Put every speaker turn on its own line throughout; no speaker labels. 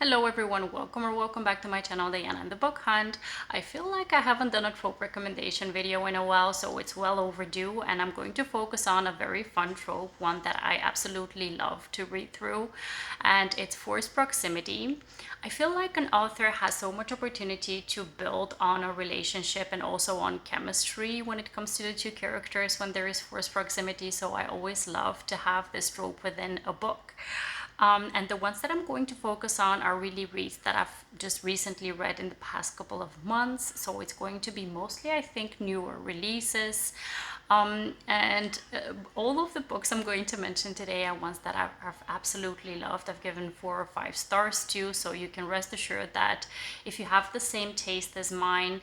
Hello everyone, welcome or welcome back to my channel, Diana and the Book Hunt. I feel like I haven't done a trope recommendation video in a while, so it's well overdue, and I'm going to focus on a very fun trope, one that I absolutely love to read through, and it's forced proximity. I feel like an author has so much opportunity to build on a relationship and also on chemistry when it comes to the two characters when there is forced proximity, so I always love to have this trope within a book. And the ones that I'm going to focus on are really reads that I've just recently read in the past couple of months. So it's going to be mostly, I think, newer releases. And all of the books I'm going to mention today are ones that I've absolutely loved. I've given 4 or 5 stars to. So you can rest assured that if you have the same taste as mine,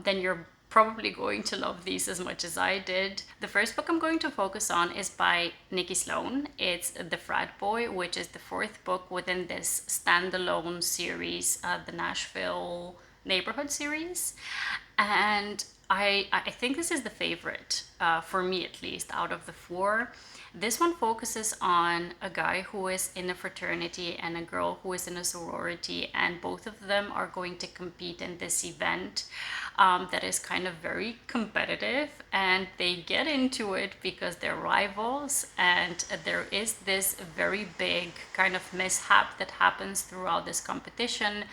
then you're probably going to love these as much as I did. The first book I'm going to focus on is by Nikki Sloane. It's The Frat Boy, which is the fourth book within this standalone series, the Nashville Neighborhood series. And I think this is the favorite, for me at least, out of the four. This one focuses on a guy who is in a fraternity and a girl who is in a sorority, and both of them are going to compete in this event that is kind of very competitive, and they get into it because they're rivals, and there is this very big kind of mishap that happens throughout this competition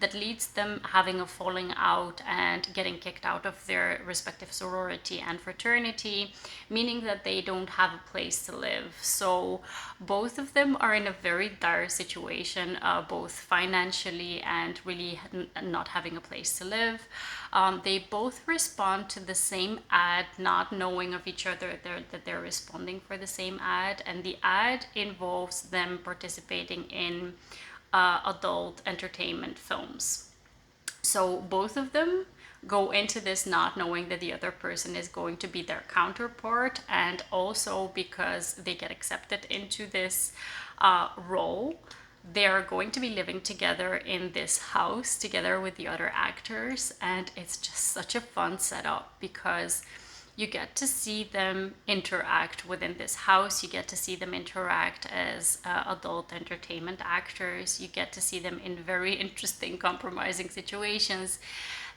that leads them having a falling out and getting kicked out of their respective sorority and fraternity, meaning that they don't have a place to live. So both of them are in a very dire situation, both financially and really not having a place to live. They both respond to the same ad, not knowing of each other that they're responding for the same ad, and the ad involves them participating in adult entertainment films. So both of them go into this not knowing that the other person is going to be their counterpart, and also because they get accepted into this role, they're going to be living together in this house together with the other actors, and it's just such a fun setup because you get to see them interact within this house. You get to see them interact as adult entertainment actors. You get to see them in very interesting, compromising situations.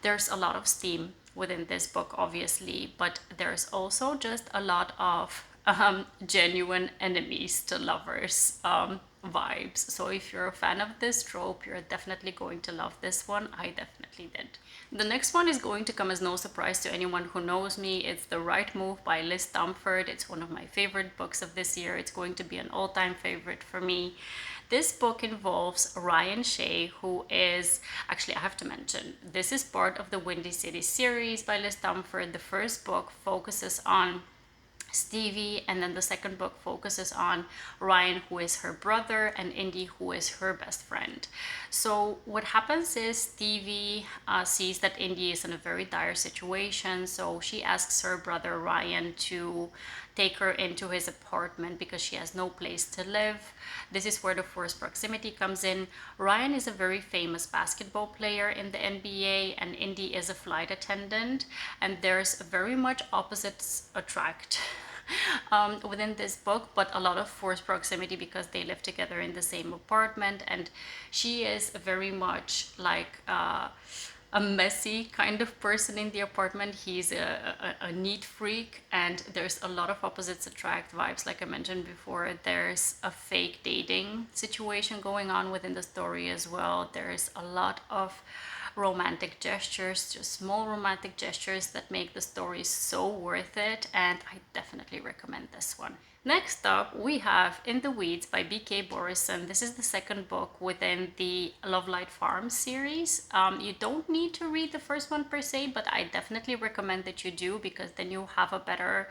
There's a lot of steam within this book, obviously, but there's also just a lot of genuine enemies to lovers vibes. So if you're a fan of this trope, you're definitely going to love this one. I definitely did. The next one is going to come as no surprise to anyone who knows me. It's The Right Move by Tomforde. It's one of my favorite books of this year. It's going to be an all-time favorite for me. This book involves Ryan Shea, who is, actually I have to mention, this is part of the Windy City series by Tomforde. The first book focuses on Stevie, and then the second book focuses on Ryan, who is her brother, and Indy, who is her best friend. So what happens is Stevie sees that Indy is in a very dire situation, so she asks her brother Ryan to take her into his apartment because she has no place to live. This is where the forced proximity comes in. Ryan is a very famous basketball player in the NBA, and Indy is a flight attendant, and there's very much opposites attract within this book, but a lot of forced proximity because they live together in the same apartment, and she is very much like a messy kind of person in the apartment. He's a neat freak, and there's a lot of opposites attract vibes. Like I mentioned before, there's a fake dating situation going on within the story as well. There's a lot of romantic gestures, just small romantic gestures that make the story so worth it, and I definitely recommend this one. Next up, we have In the Weeds by B.K. Borison. This is the second book within the Love Light Farm series. You don't need to read the first one per se, but I definitely recommend that you do, because then you have a better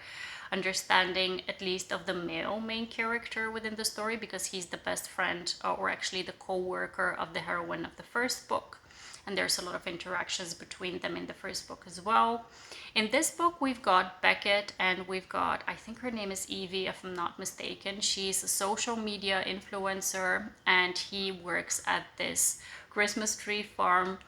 understanding, at least of the male main character within the story, because he's the best friend, or actually the co-worker of the heroine of the first book. And there's a lot of interactions between them in the first book as well. In this book, we've got Beckett, and we've got, I think her name is Evie, if I'm not mistaken. She's a social media influencer, and he works at this Christmas tree farm.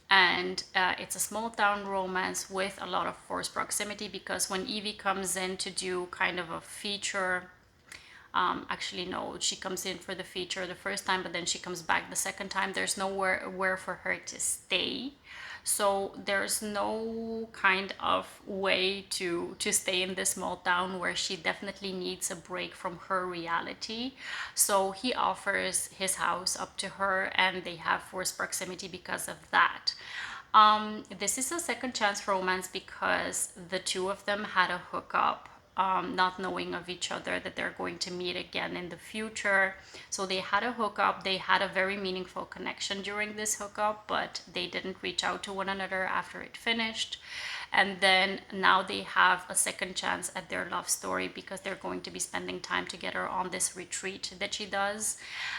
And it's a small town romance with a lot of forced proximity, because when Evie comes in to do kind of a feature Actually, no, she comes in for the feature the first time, but then she comes back the second time. There's nowhere where for her to stay. So there's no kind of way to stay in this small town where she definitely needs a break from her reality. So he offers his house up to her, and they have forced proximity because of that. This is a second chance romance because the two of them had a hookup, not knowing of each other that they're going to meet again in the future. So they had a hookup, they had a very meaningful connection during this hookup, but they didn't reach out to one another after it finished. And then now they have a second chance at their love story because they're going to be spending time together on this retreat that she does.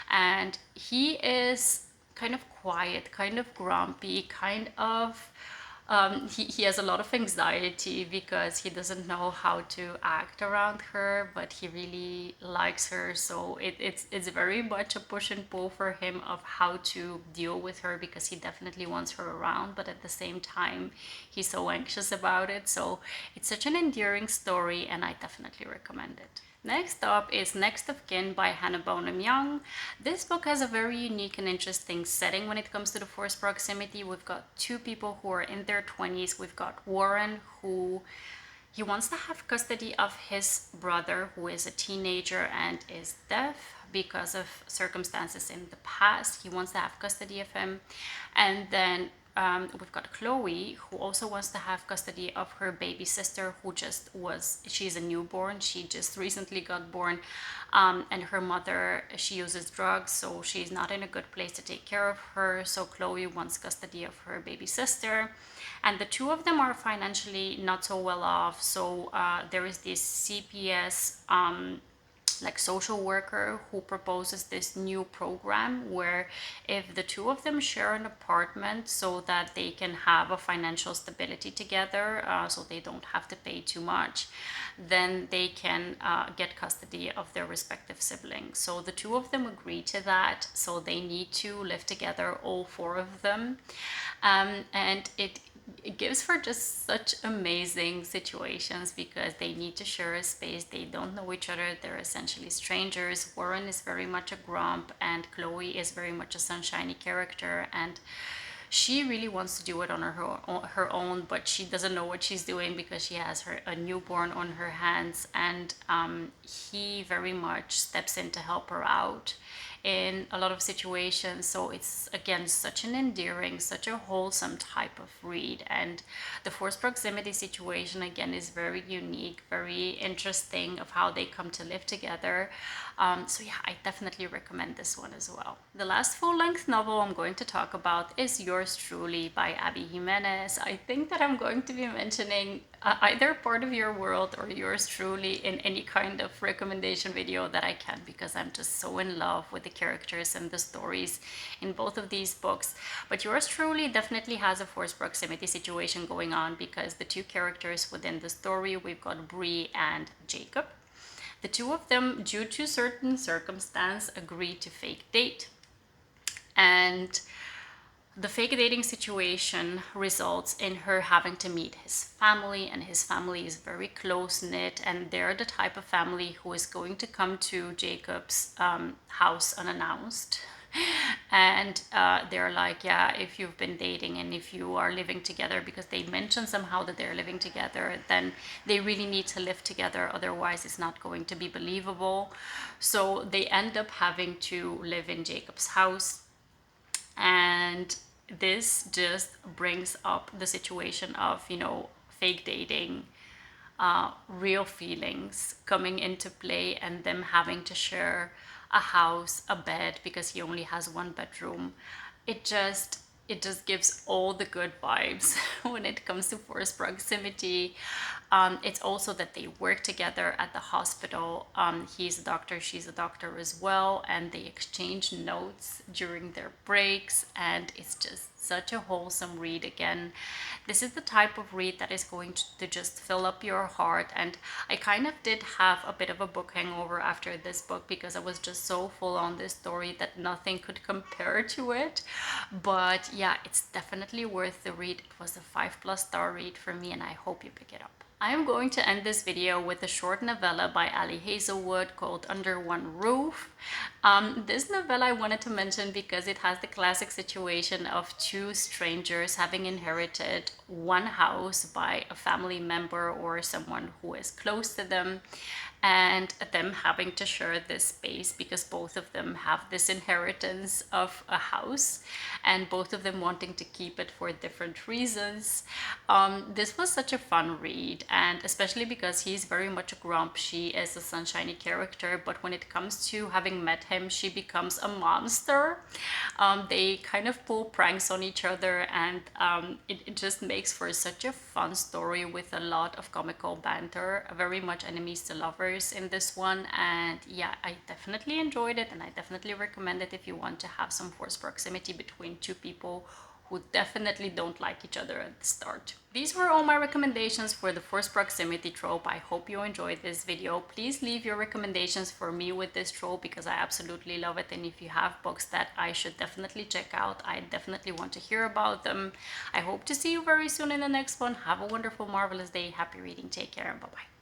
And he is kind of quiet, kind of grumpy, kind of he has a lot of anxiety because he doesn't know how to act around her, but he really likes her. So it's very much a push and pull for him of how to deal with her, because he definitely wants her around, but at the same time he's so anxious about it. So it's such an endearing story, and I definitely recommend it. Next up is Next of Kin by Hannah Bonam Young. This book has a very unique and interesting setting when it comes to the forced proximity. We've got two people who are in their 20s. We've got Warren, who he wants to have custody of his brother, who is a teenager and is deaf because of circumstances in the past. He wants to have custody of him. And then we've got Chloe, who also wants to have custody of her baby sister, who she's a newborn. She just recently got born. And her mother, she uses drugs, so she's not in a good place to take care of her. So Chloe wants custody of her baby sister. And the two of them are financially not so well off. So there is this CPS like social worker who proposes this new program where if the two of them share an apartment so that they can have a financial stability together, so they don't have to pay too much, then they can get custody of their respective siblings. So the two of them agree to that, so they need to live together, all four of them. And it gives for just such amazing situations because they need to share a space. They don't know each other. They're essentially strangers. Warren is very much a grump, and Chloe is very much a sunshiny character. And she really wants to do it on her own, but she doesn't know what she's doing because she has a newborn on her hands. And he very much steps in to help her out in a lot of situations. So it's again such an endearing, such a wholesome type of read. And the forced proximity situation again is very unique, very interesting of how they come to live together. So yeah, I definitely recommend this one as well. The last full-length novel I'm going to talk about is Yours Truly by Abby Jimenez. I think that I'm going to be mentioning either Part of Your World or Yours Truly in any kind of recommendation video that I can, because I'm just so in love with the characters and the stories in both of these books. But Yours Truly definitely has a forced proximity situation going on because the two characters within the story, we've got Bree and Jacob. The two of them, due to certain circumstance, agree to fake date. And the fake dating situation results in her having to meet his family, and his family is very close-knit, and they're the type of family who is going to come to Jacob's house unannounced. And they're like, yeah, if you've been dating and if you are living together, because they mention somehow that they're living together, then they really need to live together, otherwise it's not going to be believable. So they end up having to live in Jacob's house. And this just brings up the situation of, fake dating, real feelings coming into play, and them having to share a house, a bed, because he only has one bedroom. It just gives all the good vibes when it comes to forced proximity. It's also that they work together at the hospital. He's a doctor, she's a doctor as well, and they exchange notes during their breaks, and it's just such a wholesome read. Again, this is the type of read that is going to just fill up your heart. And I kind of did have a bit of a book hangover after this book because I was just so full on this story that nothing could compare to it. But yeah, it's definitely worth the read. It was a 5+ star read for me, and I hope you pick it up. I'm going to end this video with a short novella by Ali Hazelwood called Under One Roof. This novella I wanted to mention because it has the classic situation of two strangers having inherited one house by a family member or someone who is close to them, and them having to share this space because both of them have this inheritance of a house and both of them wanting to keep it for different reasons. This was such a fun read, and especially because he's very much a grump. She is a sunshiny character, but when it comes to having met him, she becomes a monster. They kind of pull pranks on each other, and it just makes for such a fun story with a lot of comical banter, very much enemies to lovers in this one. And yeah, I definitely enjoyed it, and I definitely recommend it if you want to have some forced proximity between two people who definitely don't like each other at the start. These were all my recommendations for the forced proximity trope. I hope you enjoyed this video. Please leave your recommendations for me with this trope because I absolutely love it, and if you have books that I should definitely check out, I definitely want to hear about them. I hope to see you very soon in the next one. Have a wonderful, marvelous day. Happy reading. Take care, and bye-bye.